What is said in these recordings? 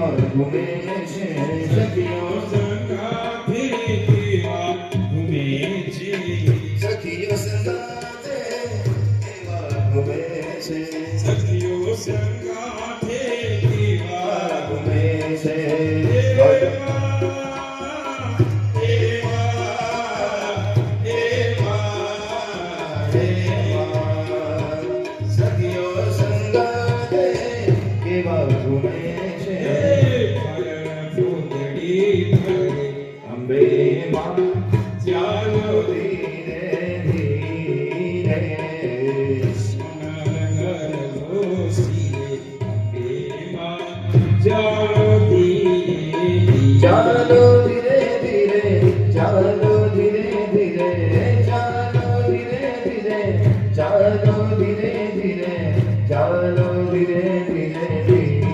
ઘૂમે છે સખીઓ સંગાથે કેવા ઘૂમે છે સખીઓ સંગાથે કેવા ઘૂમે છે સખીઓ સંગાથે કેવા ઘૂમે છે અંબે માં ચાલો ધીરે ધીરે ચાલો ધીરે ધીરે ચાલો ધીરે ધીરે ચાલો ધીરે ધીરે ચાલો ધીરે ધીરે ચાલો ધીરે ધીરે ધીરે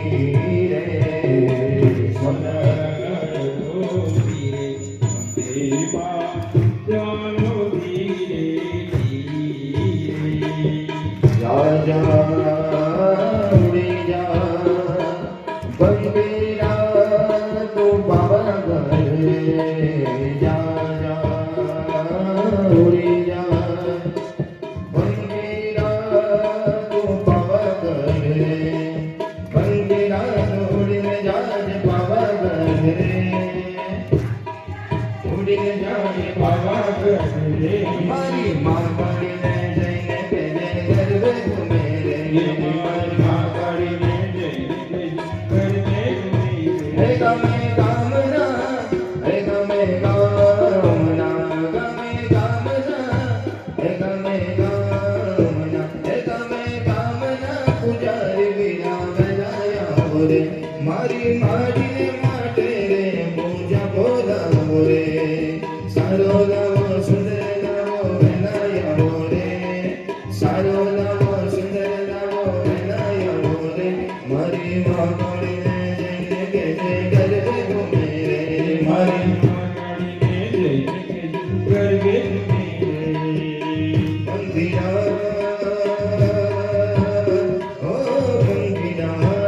મારી માં પડીને જઈને પેલે ગરબે ઘૂમે રે મારી માં પડીને જઈને ગરબે ઘૂમે રે ગમે ગામના હે ગમે ગામના ગમે ગામના હે ગમે ગામના હે ગમે ગામના પૂજારી વિના બનાયા રે મારી માડીને માટે રે પૂજા બોલાવો રે સારો લાવો સુંદર લાવો બનાયા રે સારો લાવો સુંદર લાવો બનાયા રે મારી માં પડીને જઈને કે ગરબે ઘૂમે રે મારી માં પડીને જઈને કે ગરબે ઘૂમે રે બંધીના ઓ બંધીના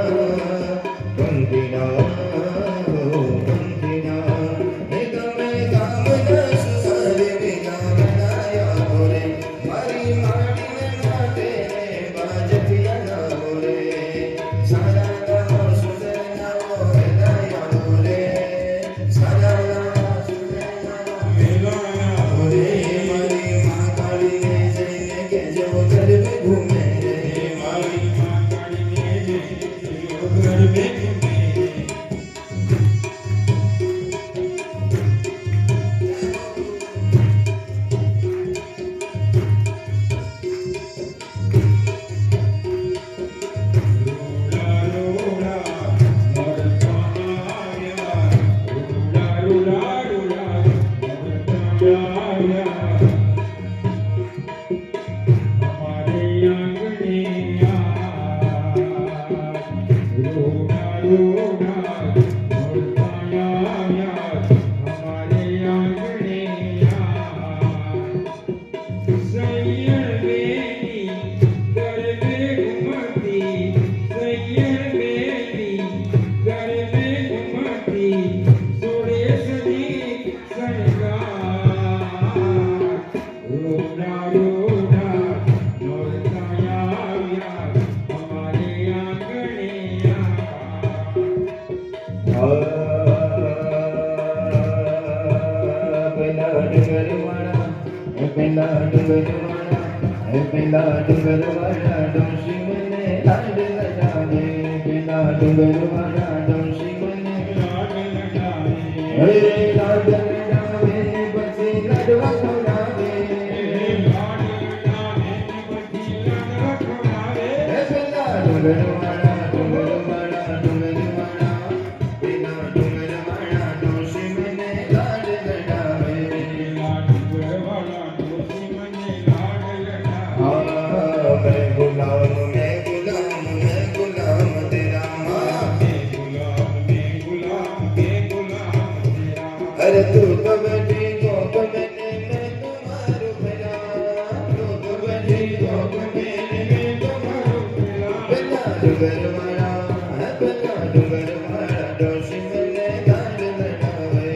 પેલા ડુંગરવાળા ડોશી મને લાડ લગાવે પેલા ડુંગરવાળા ડોશી મને લાડ લગાવે હે લાડ લગાવે પછી લાડવા ખવડાવે લાડ લગાવે પછી લાડવા ખવડાવે હે પેલા ડુંગરવાળા ડુંગરવાળા ડુંગરવાળા પેલા ડુંગરવાળા ડોશી મને લાડ લગાવે પેલા ડુંગરવાળા ડોશી મને લાડ લગાવે मैं गुलाम तेरा माँ मैं गुलाम तेरा अरे तू तो बैठी तो मैंने मैं तुम्हारो भला तू तो बैठी तो मैंने मैं तुम्हारो भला बेला डुंगर वाला है बेला डुंगर वाला ડોશી મને લાડ લડાવે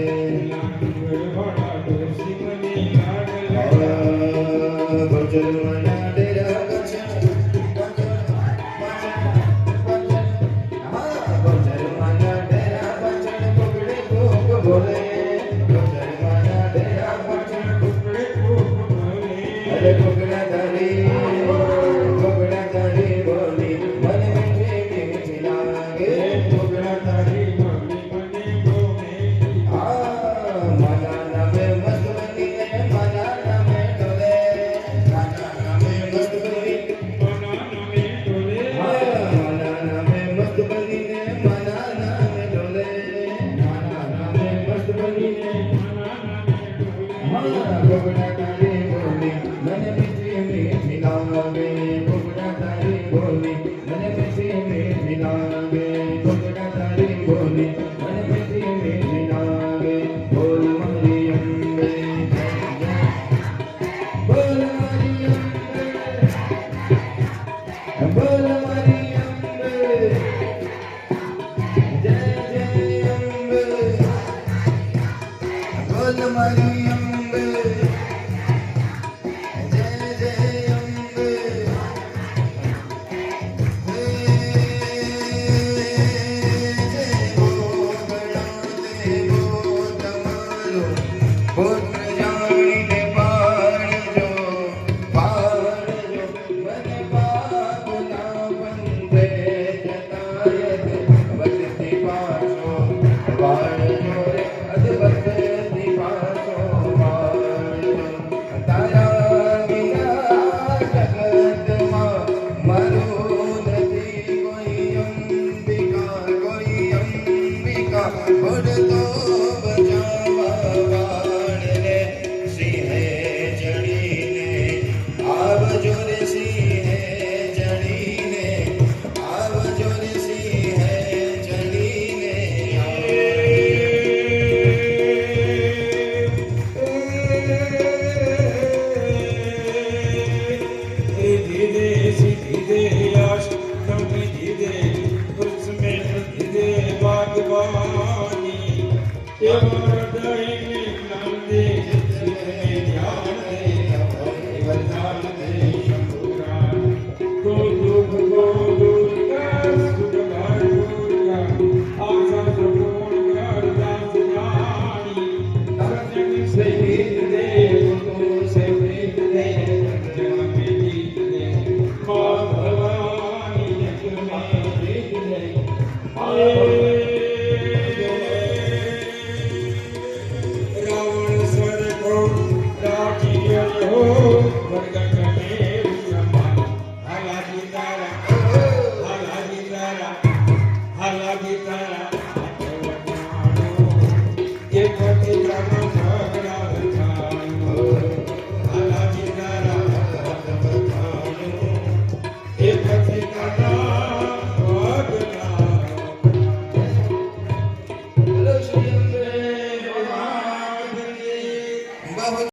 ગોચરવાના ડેરા પાછળ ગોચરવાના ડેરા પાછળ કુકડે કૂક બોલે ગોચરવાના ડેરા પાછળ કુકડે કૂક બોલે અરે કુકડા તારી બોલી મને મીઠી મીઠી લાગે કુકડા તારી બોલી મને બહુ મીઠી મારા નામે મસ્ત બનીને મારા નામે ડોલે મારા નામે મસ્ત બની મારા નામે મસ્ત બનીને મારા નામે ડોલે મારા નામે મસ્ત બનીને કુકડા તારી બોલી મને મીઠી મીઠી લાગે કુકડા તારી બોલી મને મીઠી મીઠી લાગે કુકડા તારી બોલી મને મીઠી મીઠી લાગે બોલ મારી અંબે બોલ મારી અંબે બોલ મારી અંબે જય જય અંબે બોલ મારી અંબે જય જય અંબે પુત્ર જાણીને પાડજો પાડજો મને બાપના બંધે જતાયત વચથી પાછો પાડજો રે અદવચથી પાછો પાડજો તારા વિના જગતમાં મારું નથી કોઈ અંબિકા પડતો બચાવા વાળને સિંહે ચડીને આવજો રે સિંહે ચડીને આવજો રે સિંહે ચડીને धीरे सीधे आश कभी धीरे उसमें धीरे बागवानी ये हृदय में नाम दे जिसमें ध्यान दे वरदान दे शंभुरान को दुख को दूर कर सुख भार दूर कर आशा सुकून कर दास जानी सजन से हित दे तुमको से प्रीत दे जग में जीत दे माँ भवानी जग में जीत दे रावण स्वर को राखियो हो वर्गन में समान हाला गीतारा हाला गीतारा ये कोटि क्रम झगड़ा बचानो हाला गीतारा ये कोटि क्रम બોલો શ્રી અંબે બહુ